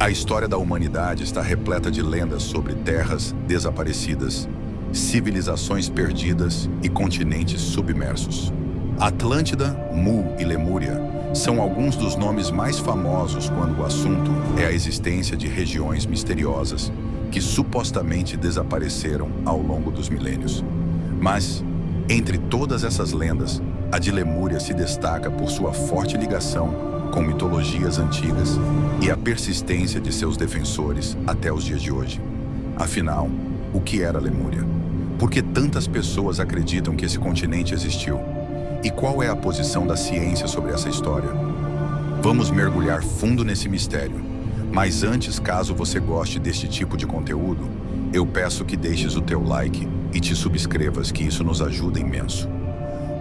A história da humanidade está repleta de lendas sobre terras desaparecidas, civilizações perdidas e continentes submersos. Atlântida, Mu e Lemúria são alguns dos nomes mais famosos quando o assunto é a existência de regiões misteriosas que supostamente desapareceram ao longo dos milênios. Mas, entre todas essas lendas, a de Lemúria se destaca por sua forte ligação com mitologias antigas e a persistência de seus defensores até os dias de hoje. Afinal, o que era Lemúria? Por que tantas pessoas acreditam que esse continente existiu? E qual é a posição da ciência sobre essa história? Vamos mergulhar fundo nesse mistério. Mas antes, caso você goste deste tipo de conteúdo, eu peço que deixes o teu like e te subscrevas, que isso nos ajuda imenso.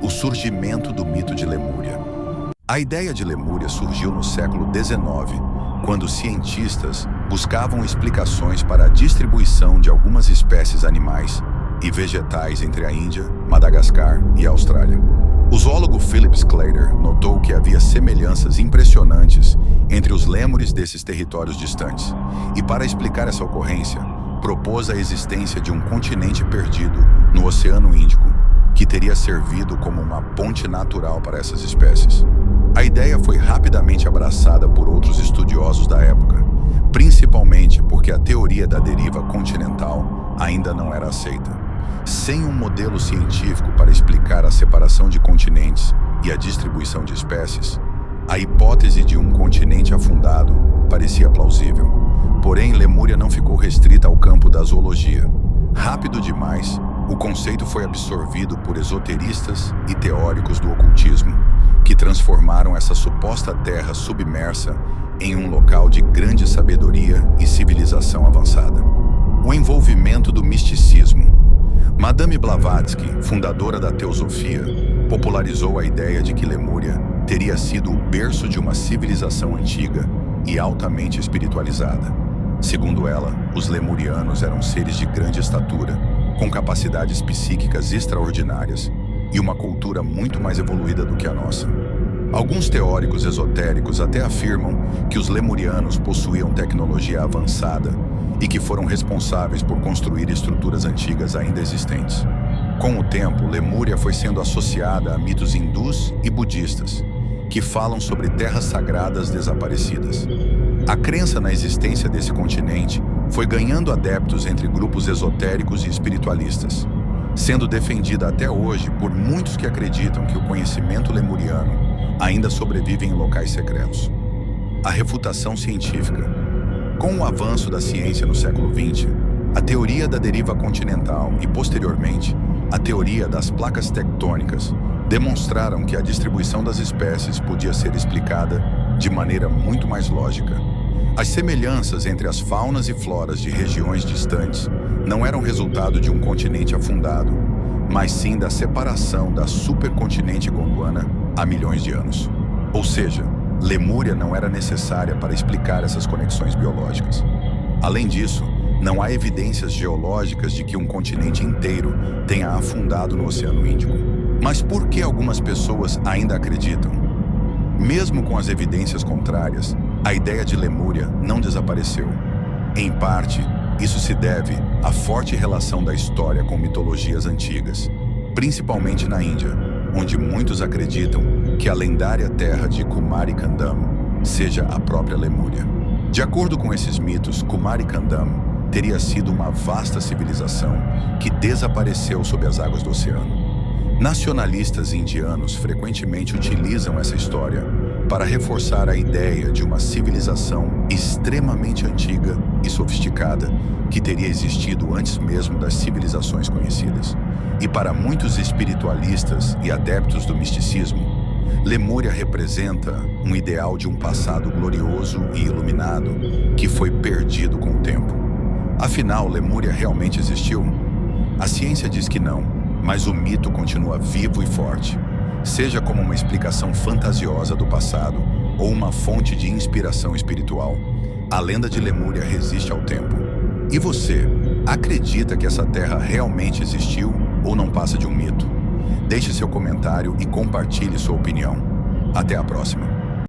O surgimento do mito de Lemúria. A ideia de Lemúria surgiu no século XIX, quando cientistas buscavam explicações para a distribuição de algumas espécies animais e vegetais entre a Índia, Madagascar e a Austrália. O zoólogo Philip Sclater notou que havia semelhanças impressionantes entre os lêmures desses territórios distantes, e para explicar essa ocorrência, propôs a existência de um continente perdido no Oceano Índico, que teria servido como uma ponte natural para essas espécies. A ideia foi rapidamente abraçada por outros estudiosos da época, principalmente porque a teoria da deriva continental ainda não era aceita. Sem um modelo científico para explicar a separação de continentes e a distribuição de espécies, a hipótese de um continente afundado parecia plausível. Porém, Lemúria não ficou restrita ao campo da zoologia. Rápido demais, o conceito foi absorvido por esoteristas e teóricos do ocultismo, que transformaram essa suposta terra submersa em um local de grande sabedoria e civilização avançada. O envolvimento do misticismo. Madame Blavatsky, fundadora da teosofia, popularizou a ideia de que Lemúria teria sido o berço de uma civilização antiga e altamente espiritualizada. Segundo ela, os lemurianos eram seres de grande estatura, com capacidades psíquicas extraordinárias e uma cultura muito mais evoluída do que a nossa. Alguns teóricos esotéricos até afirmam que os lemurianos possuíam tecnologia avançada e que foram responsáveis por construir estruturas antigas ainda existentes. Com o tempo, Lemúria foi sendo associada a mitos hindus e budistas, que falam sobre terras sagradas desaparecidas. A crença na existência desse continente foi ganhando adeptos entre grupos esotéricos e espiritualistas, sendo defendida até hoje por muitos que acreditam que o conhecimento lemuriano ainda sobrevive em locais secretos. A refutação científica. Com o avanço da ciência no século XX, a teoria da deriva continental e, posteriormente, a teoria das placas tectônicas demonstraram que a distribuição das espécies podia ser explicada de maneira muito mais lógica. As semelhanças entre as faunas e floras de regiões distantes não eram resultado de um continente afundado, mas sim da separação da supercontinente Gondwana há milhões de anos. Ou seja, Lemúria não era necessária para explicar essas conexões biológicas. Além disso, não há evidências geológicas de que um continente inteiro tenha afundado no Oceano Índico. Mas por que algumas pessoas ainda acreditam? Mesmo com as evidências contrárias, a ideia de Lemúria não desapareceu. Em parte, isso se deve à forte relação da história com mitologias antigas, principalmente na Índia, onde muitos acreditam que a lendária terra de Kumarikandam seja a própria Lemúria. De acordo com esses mitos, Kumarikandam teria sido uma vasta civilização que desapareceu sob as águas do oceano. Nacionalistas indianos frequentemente utilizam essa história para reforçar a ideia de uma civilização extremamente antiga e sofisticada que teria existido antes mesmo das civilizações conhecidas. E para muitos espiritualistas e adeptos do misticismo, Lemúria representa um ideal de um passado glorioso e iluminado que foi perdido com o tempo. Afinal, Lemúria realmente existiu? A ciência diz que não, mas o mito continua vivo e forte, seja como uma explicação fantasiosa do passado ou uma fonte de inspiração espiritual. A lenda de Lemúria resiste ao tempo. E você, acredita que essa terra realmente existiu ou não passa de um mito? Deixe seu comentário e compartilhe sua opinião. Até a próxima.